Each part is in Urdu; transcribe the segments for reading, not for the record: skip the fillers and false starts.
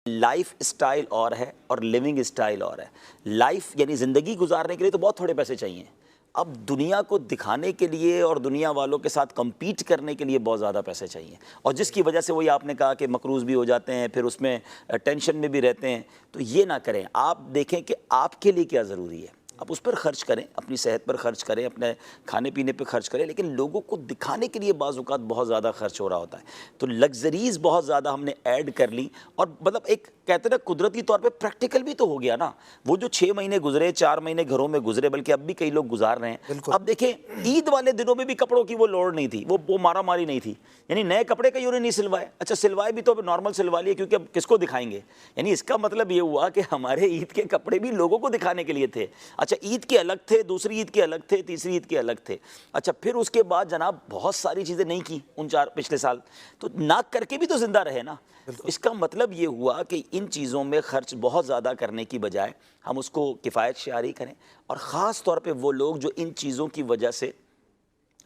لائف اسٹائل اور ہے اور لیونگ اسٹائل اور ہے. لائف یعنی زندگی گزارنے کے لیے تو بہت تھوڑے پیسے چاہیے. اب دنیا کو دکھانے کے لیے اور دنیا والوں کے ساتھ کمپیٹ کرنے کے لیے بہت زیادہ پیسے چاہیے, اور جس کی وجہ سے وہی آپ نے کہا کہ مقروض بھی ہو جاتے ہیں, پھر اس میں ٹینشن میں بھی رہتے ہیں. تو یہ نہ کریں. آپ دیکھیں کہ آپ کے لیے کیا ضروری ہے, آپ اس پر خرچ کریں, اپنی صحت پر خرچ کریں, اپنے کھانے پینے پہ خرچ کریں, لیکن لوگوں کو دکھانے کے لیے بعض اوقات بہت زیادہ خرچ ہو رہا ہوتا ہے. تو لگژریز بہت زیادہ ہم نے ایڈ کر لی, اور مطلب ایک کہتے ہیں نا قدرتی طور پہ پریکٹیکل بھی تو ہو گیا نا. وہ جو 6 مہینے گزرے, 4 مہینے گھروں میں گزرے, بلکہ اب بھی کئی لوگ گزار رہے ہیں. اب دیکھیں عید والے دنوں میں بھی کپڑوں کی وہ لوڑ نہیں تھی, وہ مارا ماری نہیں تھی. یعنی نئے کپڑے کئیوں نے نہیں سلوائے, اچھا سلوائے بھی تو نارمل سلوا لیے, کیونکہ اب کس کو دکھائیں گے. یعنی اس کا مطلب یہ ہوا کہ ہمارے عید کے کپڑے بھی لوگوں کو دکھانے کے لیے تھے. اچھا عید کے الگ تھے, دوسری عید کے الگ تھے, تیسری عید کے الگ تھے. اچھا پھر اس کے بعد جناب بہت ساری چیزیں نہیں کی ان 4 پچھلے سال, تو نہ کر کے بھی تو زندہ رہے نا. اس کا مطلب یہ ہوا کہ ان چیزوں میں خرچ بہت زیادہ کرنے کی بجائے ہم اس کو کفایت شعاری کریں, اور خاص طور پہ وہ لوگ جو ان چیزوں کی وجہ سے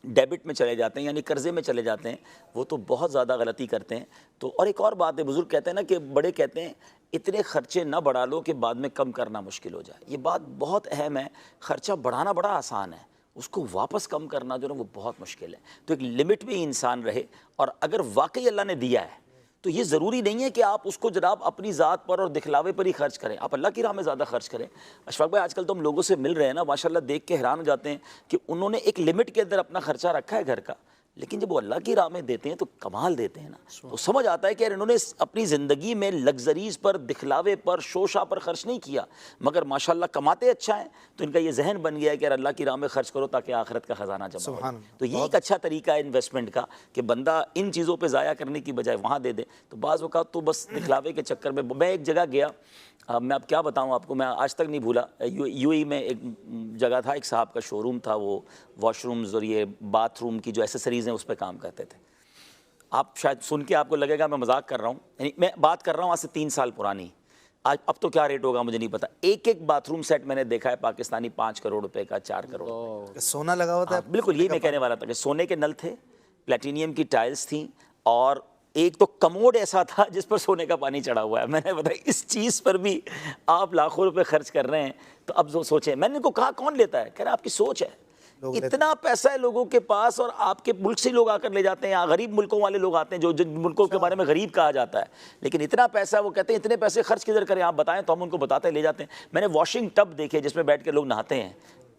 ڈیبٹ میں چلے جاتے ہیں, یعنی قرضے میں چلے جاتے ہیں, وہ تو بہت زیادہ غلطی کرتے ہیں. تو اور ایک اور بات ہے, بزرگ کہتے ہیں نا کہ بڑے کہتے ہیں اتنے خرچے نہ بڑھا لو کہ بعد میں کم کرنا مشکل ہو جائے. یہ بات بہت اہم ہے. خرچہ بڑھانا بڑا آسان ہے, اس کو واپس کم کرنا جو ہے وہ بہت مشکل ہے. تو ایک لمٹ میں انسان رہے, اور اگر واقعی اللہ نے دیا ہے تو یہ ضروری نہیں ہے کہ آپ اس کو جناب اپنی ذات پر اور دکھلاوے پر ہی خرچ کریں, آپ اللہ کی راہ میں زیادہ خرچ کریں. اشفاق بھائی آج کل تو ہم لوگوں سے مل رہے ہیں نا, ماشاءاللہ دیکھ کے حیران ہو جاتے ہیں کہ انہوں نے ایک لمٹ کے اندر اپنا خرچہ رکھا ہے گھر کا, لیکن جب وہ اللہ کی راہ میں دیتے ہیں تو کمال دیتے ہیں نا. تو سمجھ آتا ہے کہ انہوں نے اپنی زندگی میں لگژریز پر, دکھلاوے پر, شوشہ پر خرچ نہیں کیا, مگر ماشاءاللہ کماتے اچھا ہیں. تو ان کا یہ ذہن بن گیا ہے کہ اللہ کی راہ میں خرچ کرو تاکہ آخرت کا خزانہ جمع ہو. تو یہ ایک اچھا طریقہ ہے انویسٹمنٹ کا کہ بندہ ان چیزوں پہ ضائع کرنے کی بجائے وہاں دے دے. تو بعض اوقات تو بس دکھلاوے کے چکر میں ایک جگہ گیا, میں اب کیا بتاؤں آپ کو, میں آج تک نہیں بھولا. یو ای میں ایک جگہ تھا, ایک صاحب کا شو روم تھا, وہ واش رومز اور یہ باتھ روم کی جو ایسیسریز ہیں اس پہ کام کرتے تھے. آپ شاید سن کے آپ کو لگے گا میں مذاق کر رہا ہوں, یعنی میں بات کر رہا ہوں آج سے 3 سال پرانی. آج اب تو کیا ریٹ ہوگا مجھے نہیں پتا. ایک باتھ روم سیٹ میں نے دیکھا ہے پاکستانی 5 کروڑ روپے کا, 4 کروڑ روپے کا. سونا لگا ہوا تھا. بالکل یہی میں کہنے والا تھا کہ سونے کے نل تھے, پلیٹینیم کی ٹائلز تھیں, اور ایک تو کموڈ ایسا تھا جس پر سونے کا پانی چڑھا ہوا ہے. میں نے بتایا اس چیز پر بھی آپ لاکھوں روپے خرچ کر رہے ہیں, تو اب سوچیں. میں نے ان کو کہا کون لیتا ہے, کہہ رہا آپ کی سوچ ہے. اتنا پیسہ ہے لوگوں کے پاس, اور آپ کے ملک سے لوگ آ کر لے جاتے ہیں, غریب ملکوں والے لوگ آتے ہیں جو جن ملکوں کے بارے میں غریب کہا جاتا ہے, لیکن اتنا پیسہ, وہ کہتے ہیں اتنے پیسے خرچ کدھر کریں آپ بتائیں, تو ہم ان کو بتاتے ہیں لے جاتے ہیں. میں نے واشنگ ٹب دیکھے جس میں بیٹھ کے لوگ نہاتے ہیں,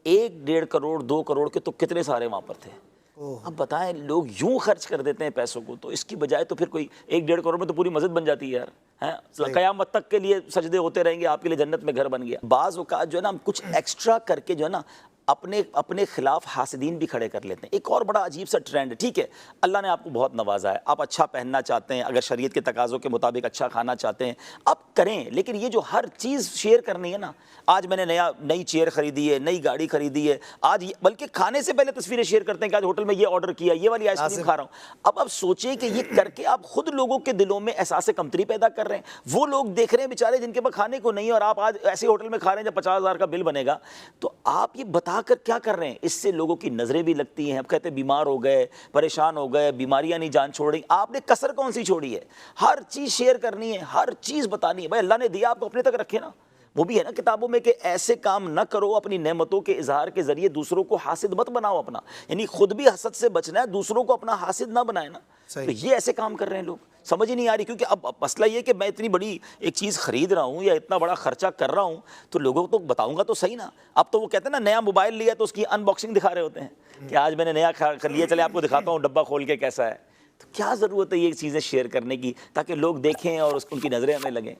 1-1.5 کروڑ 2 کروڑ کے تو کتنے سارے وہاں پر تھے. اب بتائیں لوگ یوں خرچ کر دیتے ہیں پیسوں کو, تو اس کی بجائے تو پھر کوئی 1-1.5 کروڑ میں تو پوری مسجد بن جاتی ہے یار. قیامت تک کے لیے سجدے ہوتے رہیں گے, آپ کے لیے جنت میں گھر بن گیا. بعض اوقات جو ہے نا ہم کچھ ایکسٹرا کر کے جو ہے نا اپنے خلاف حاسدین بھی کھڑے کر لیتے ہیں. ایک اور بڑا عجیب سا ٹرینڈ ہے. ٹھیک ہے اللہ نے آپ کو بہت نوازا ہے, آپ اچھا پہننا چاہتے ہیں, اگر شریعت کے تقاضوں کے مطابق اچھا کھانا چاہتے ہیں آپ کریں, لیکن یہ جو ہر چیز شیئر کرنی ہے نا, آج میں نے نئی چیئر خریدی ہے, نئی گاڑی خریدی ہے آج, بلکہ کھانے سے پہلے تصویریں شیئر کرتے ہیں کہ آج ہوٹل میں یہ آرڈر کیا, یہ والی آئس کریم کھا رہا ہوں. اب سوچیں کہ یہ کر کے آپ خود لوگوں کے دلوں میں احساس کمتری پیدا کر رہے ہیں. وہ لوگ دیکھ رہے ہیں بیچارے جن کے پاس کھانے کو نہیں ہے, اور آپ آج ایسے ہوٹل میں کھا رہے ہیں جب 50,000 کا بل بنے گا. تو آپ یہ بتا کر کیا کر رہے ہیں, اس سے لوگوں کی نظریں بھی لگتی ہیں. اب کہتے ہیں بیمار ہو گئے, پریشان ہو گئے, بیماریاں نہیں جان چھوڑ رہی. آپ نے کسر کون سی چھوڑی ہے؟ ہر چیز شیئر کرنی ہے, ہر چیز بتانی ہے. بھائی اللہ نے دیا آپ کو اپنے تک رکھے نا. وہ بھی ہے نا کتابوں میں کہ ایسے کام نہ کرو, اپنی نعمتوں کے اظہار کے ذریعے دوسروں کو حاسد مت بناؤ اپنا, یعنی خود بھی حسد سے بچنا ہے, دوسروں کو اپنا حاسد نہ بنائے نا. تو یہ ایسے کام کر رہے ہیں لوگ, سمجھ ہی نہیں آ رہی. کیونکہ اب مسئلہ یہ کہ میں اتنی بڑی ایک چیز خرید رہا ہوں یا اتنا بڑا خرچہ کر رہا ہوں, تو لوگوں کو بتاؤں گا تو صحیح نا. اب تو وہ کہتے ہیں نا نیا موبائل لیا تو اس کی ان باکسنگ دکھا رہے ہوتے ہیں کہ آج میں نے نیا کر لیا, چلے آپ کو دکھاتا ہوں ڈبہ کھول کے کیسا ہے. تو کیا ضرورت ہے یہ چیزیں شیئر کرنے کی تاکہ لوگ دیکھیں اور ان کی نظریں ہمیں لگیں.